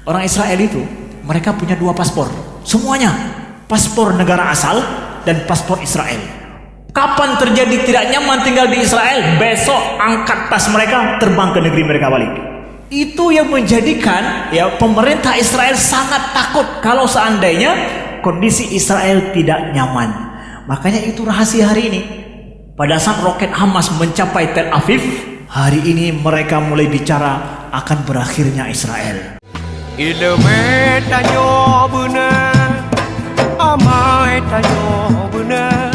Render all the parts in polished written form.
Orang Israel itu mereka punya dua paspor, semuanya paspor negara asal dan paspor Israel. Kapan terjadi tidak nyaman tinggal di Israel, besok angkat tas mereka terbang ke negeri mereka balik. Itu yang menjadikan ya pemerintah Israel sangat takut kalau seandainya kondisi Israel tidak nyaman. Makanya itu rahasia hari ini. Pada saat roket Hamas mencapai Tel Aviv, hari ini mereka mulai bicara akan berakhirnya Israel. Ilmu tanyo benar, amai tanyo benar,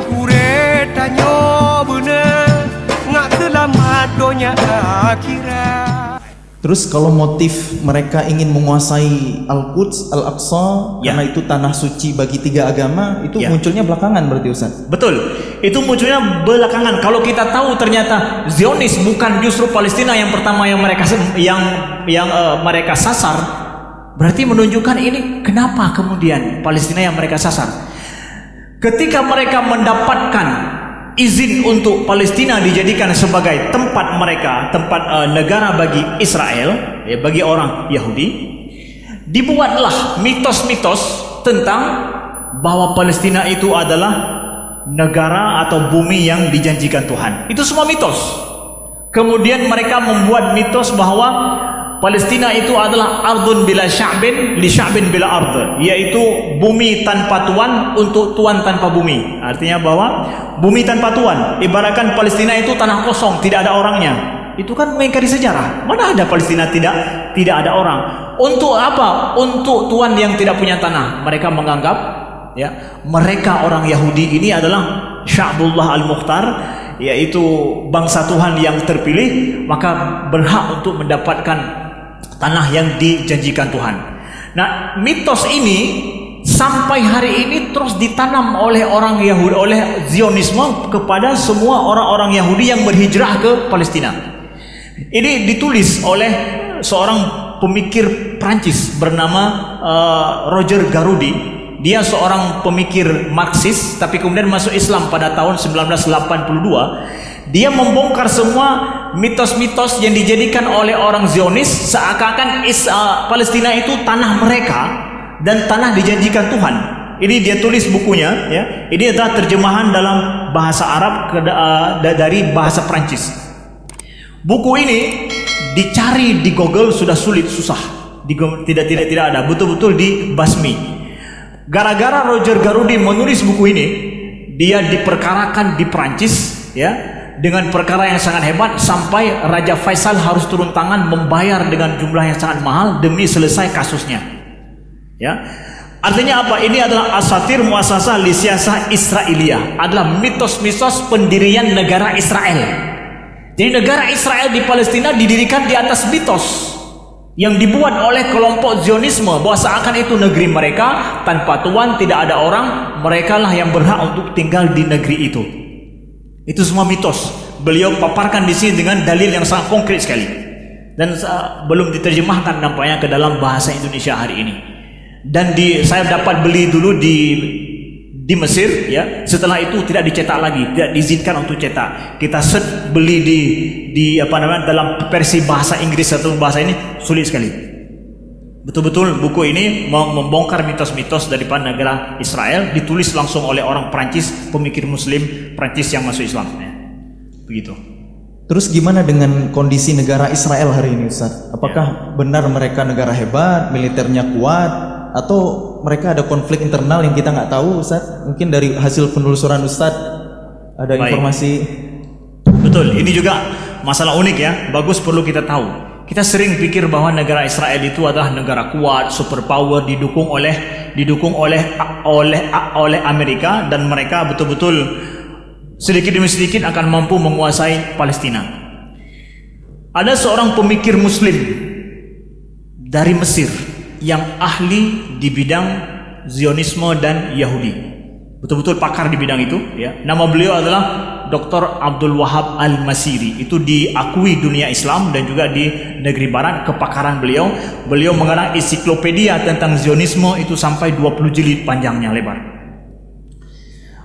kure tanyo benar, ngak selamat dunia akhirat. Terus kalau motif mereka ingin menguasai Al-Quds, Al-Aqsa, karena itu tanah suci bagi tiga agama, itu munculnya belakangan berarti Ustaz? Betul, itu munculnya belakangan. Kalau kita tahu ternyata Zionis bukan justru Palestina yang pertama yang mereka sasar, berarti menunjukkan ini kenapa kemudian Palestina yang mereka sasar. Ketika mereka mendapatkan izin untuk Palestina dijadikan sebagai tempat mereka, tempat negara bagi Israel, ya, bagi orang Yahudi, dibuatlah mitos-mitos tentang bahwa Palestina itu adalah negara atau bumi yang dijanjikan Tuhan. Itu semua mitos. Kemudian mereka membuat mitos bahwa Palestina itu adalah ardun bila sya'bin li sya'bin bila ard, yaitu bumi tanpa tuan untuk tuan tanpa bumi. Artinya bahwa bumi tanpa tuan, ibaratkan Palestina itu tanah kosong, tidak ada orangnya. Itu kan mengingkari sejarah. Mana ada Palestina tidak ada orang? Untuk apa? Untuk tuan yang tidak punya tanah. Mereka menganggap ya, mereka orang Yahudi ini adalah Sya'bullah Al-Mukhtar, yaitu bangsa Tuhan yang terpilih, maka berhak untuk mendapatkan tanah yang dijanjikan Tuhan. Nah, mitos ini sampai hari ini terus ditanam oleh orang Yahudi, oleh Zionisme kepada semua orang-orang Yahudi yang berhijrah ke Palestina. Ini ditulis oleh seorang pemikir Prancis bernama Roger Garaudy. Dia seorang pemikir Marxis, tapi kemudian masuk Islam pada tahun 1982. Dia membongkar semua mitos-mitos yang dijadikan oleh orang Zionis seakan-akan Palestina itu tanah mereka dan tanah dijanjikan Tuhan. Ini dia tulis bukunya, ya. Ini adalah terjemahan dalam bahasa Arab dari bahasa Prancis. Buku ini dicari di Google sudah sulit, susah. Tidak ada, betul-betul dibasmi. Gara-gara Roger Garaudy menulis buku ini, dia diperkarakan di Prancis, ya, dengan perkara yang sangat hebat, sampai Raja Faisal harus turun tangan membayar dengan jumlah yang sangat mahal demi selesai kasusnya. Ya, artinya apa? Ini adalah asatir muasasah lisiyasah Israiliyah, adalah mitos-mitos pendirian negara Israel. Jadi negara Israel di Palestina didirikan di atas mitos yang dibuat oleh kelompok Zionisme, bahwa seakan itu negeri mereka tanpa tuan, tidak ada orang, mereka lah yang berhak untuk tinggal di negeri itu. Itu semua mitos. Beliau paparkan di sini dengan dalil yang sangat konkret sekali, dan belum diterjemahkan nampaknya ke dalam bahasa Indonesia hari ini. Dan saya dapat beli dulu di Mesir, ya. Setelah itu tidak dicetak lagi, tidak diizinkan untuk cetak. Kita beli di dalam versi bahasa Inggris atau bahasa ini sulit sekali. Betul-betul buku ini membongkar mitos-mitos daripada negara Israel, ditulis langsung oleh orang Prancis, pemikir Muslim Prancis yang masuk Islam, ya. Begitu. Terus gimana dengan kondisi negara Israel hari ini Ustaz? Apakah benar mereka negara hebat, militernya kuat, atau mereka ada konflik internal yang kita nggak tahu Ustaz? Mungkin dari hasil penelusuran Ustaz ada informasi. Betul, ini juga masalah unik, ya. Bagus, perlu kita tahu. Kita sering pikir bahwa negara Israel itu adalah negara kuat, superpower, didukung oleh Amerika, dan mereka betul-betul sedikit demi sedikit akan mampu menguasai Palestina. Ada seorang pemikir Muslim dari Mesir yang ahli di bidang Zionisme dan Yahudi, betul-betul pakar di bidang itu, ya. Nama beliau adalah Dr. Abdul Wahab Al-Masiri. Itu diakui dunia Islam dan juga di negeri barat kepakaran beliau. Beliau mengarang ensiklopedia tentang Zionisme itu sampai 20 jilid panjangnya, lebar.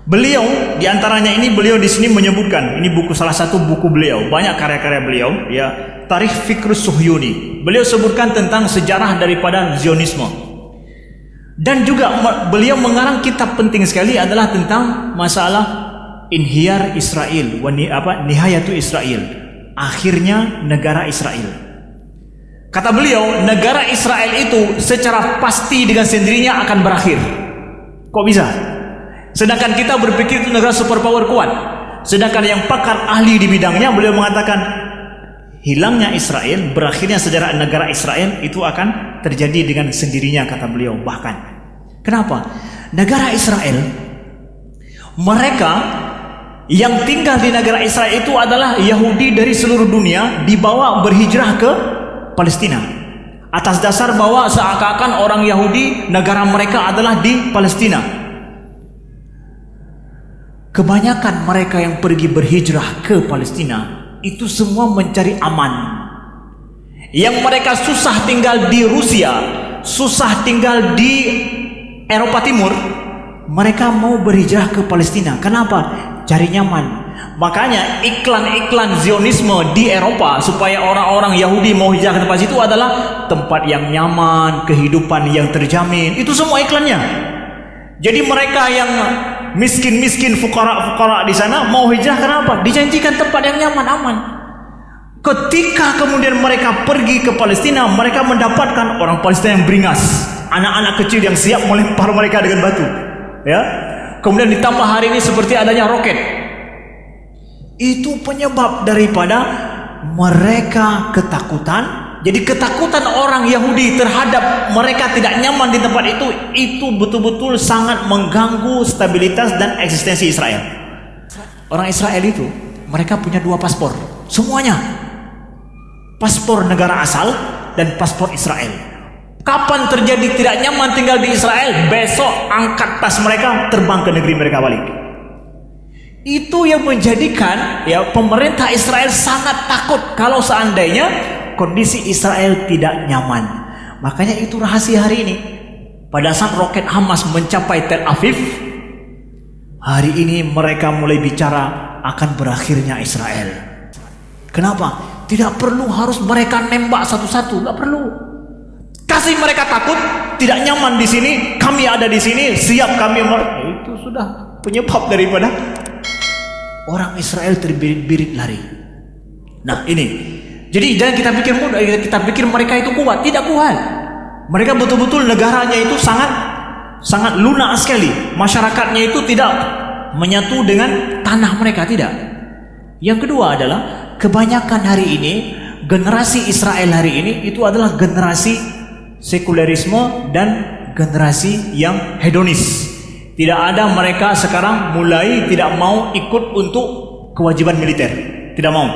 Beliau diantaranya ini, beliau di sini menyebutkan, ini buku, salah satu buku beliau, banyak karya-karya beliau, ya, Tarikh Fikrus Suhyuni. beliau sebutkan tentang sejarah daripada Zionisme. Dan juga beliau mengarang kitab penting sekali adalah tentang masalah Inhiyar Israel, Nihayatu Israel, akhirnya negara Israel. Kata beliau, negara Israel itu secara pasti dengan sendirinya akan berakhir. Kok bisa? Sedangkan kita berpikir itu negara superpower kuat. Sedangkan yang pakar ahli di bidangnya, beliau mengatakan hilangnya Israel, berakhirnya sejarah negara Israel itu akan terjadi dengan sendirinya, kata beliau. Bahkan kenapa? Negara Israel, mereka yang tinggal di negara Israel itu adalah Yahudi dari seluruh dunia, dibawa berhijrah ke Palestina atas dasar bahwa seakan-akan orang Yahudi negara mereka adalah di Palestina. Kebanyakan mereka yang pergi berhijrah ke Palestina itu semua mencari aman. Yang mereka susah tinggal di Rusia, susah tinggal di Eropa Timur, mereka mau berhijrah ke Palestina. Kenapa? Cari nyaman. Makanya iklan-iklan Zionisme di Eropa supaya orang-orang Yahudi mau hijrah ke tempat situ adalah tempat yang nyaman, kehidupan yang terjamin. Itu semua iklannya. Jadi mereka yang miskin-miskin, fukara-fukara di sana mau hijrah, kenapa? Dijanjikan tempat yang nyaman, aman. Ketika kemudian mereka pergi ke Palestina, mereka mendapatkan orang Palestina yang beringas, anak-anak kecil yang siap melempar mereka dengan batu. Ya. Kemudian ditambah hari ini seperti adanya roket. Itu penyebab daripada mereka ketakutan. Jadi ketakutan orang Yahudi terhadap mereka tidak nyaman di tempat itu betul-betul sangat mengganggu stabilitas dan eksistensi Israel. Orang Israel itu mereka punya dua paspor, semuanya. Paspor negara asal dan paspor Israel. Kapan terjadi tidak nyaman tinggal di Israel, besok angkat tas mereka, terbang ke negeri mereka balik. Itu yang menjadikan pemerintah Israel sangat takut kalau seandainya kondisi Israel tidak nyaman. Makanya itu rahasia hari ini. Pada saat roket Hamas mencapai Tel Aviv, hari ini mereka mulai bicara akan berakhirnya Israel. Kenapa? Tidak perlu harus mereka nembak satu-satu, nggak perlu. Kasih mereka takut, tidak nyaman di sini, kami ada di sini, siap kami. Itu sudah penyebab daripada orang Israel terbirit-birit lari. Nah ini, jadi jangan kita pikir mudah, kita pikir mereka itu kuat, tidak kuat. Mereka betul-betul negaranya itu sangat lunak sekali. Masyarakatnya itu tidak menyatu dengan tanah mereka, tidak. Yang kedua adalah kebanyakan hari ini generasi Israel hari ini itu adalah generasi sekulerisme dan generasi yang hedonis. Tidak ada, mereka sekarang mulai tidak mau ikut untuk kewajiban militer. Tidak mau.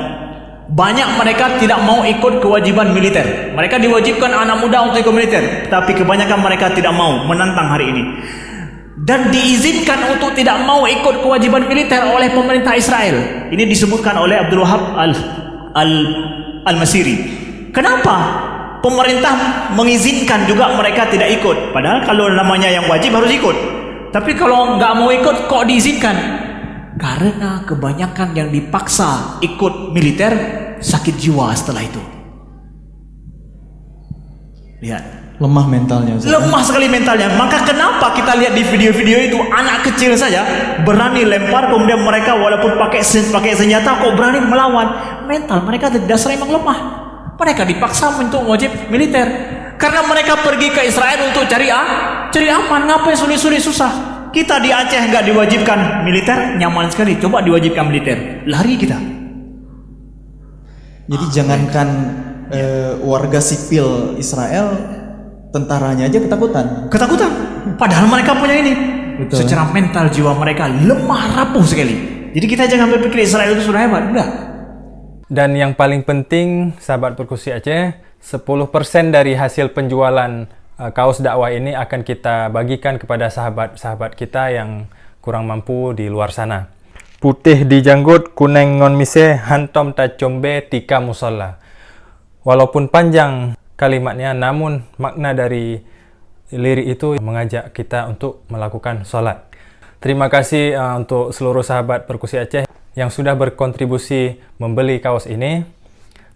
Banyak mereka tidak mau ikut kewajiban militer. Mereka diwajibkan anak muda untuk ikut militer, tapi kebanyakan mereka tidak mau, menantang hari ini. Dan diizinkan untuk tidak mau ikut kewajiban militer oleh pemerintah Israel. Ini disebutkan oleh Abdul Wahab Al-Masiri. Kenapa? Pemerintah mengizinkan juga mereka tidak ikut. Padahal kalau namanya yang wajib harus ikut. Tapi kalau nggak mau ikut, kok diizinkan? Karena kebanyakan yang dipaksa ikut militer sakit jiwa setelah itu. Lihat, lemah mentalnya. Lemah sekali mentalnya. Maka kenapa kita lihat di video-video itu anak kecil saja berani lempar, kemudian mereka walaupun pakai senjata kok berani melawan. Mental mereka dasar emang lemah. Mereka dipaksa untuk wajib militer karena mereka pergi ke Israel untuk cari aman. Ngapain sulit-sulit susah? Kita di Aceh nggak diwajibkan militer, nyaman sekali. Coba diwajibkan militer, lari kita. Jadi jangankan warga sipil Israel, tentaranya aja ketakutan. Padahal mereka punya ini. Betul. Secara mental jiwa mereka lemah rapuh sekali. Jadi kita jangan berpikir Israel itu sudah hebat, enggak. Dan yang paling penting, sahabat Perkusi Aceh, 10% dari hasil penjualan kaos dakwah ini akan kita bagikan kepada sahabat-sahabat kita yang kurang mampu di luar sana. Putih di janggut, kuning ngon mise, hantom ta combe, tika musola. Walaupun panjang kalimatnya, namun makna dari lirik itu mengajak kita untuk melakukan sholat. Terima kasih untuk seluruh sahabat Perkusi Aceh yang sudah berkontribusi membeli kaos ini.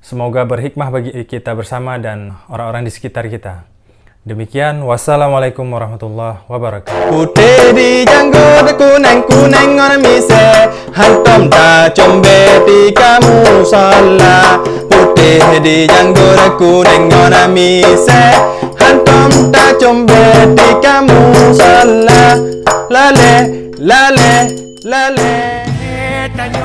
Semoga berhikmah bagi kita bersama dan orang-orang di sekitar kita. Demikian, wassalamualaikum warahmatullahi wabarakatuh. Putih di janggut, kuneng-kuneng orang mise, hantom ta combe tika musalla. Putih di janggut, kuneng orang mise, hantom ta combe tika musalla. Lale, lale, lale. Tanyo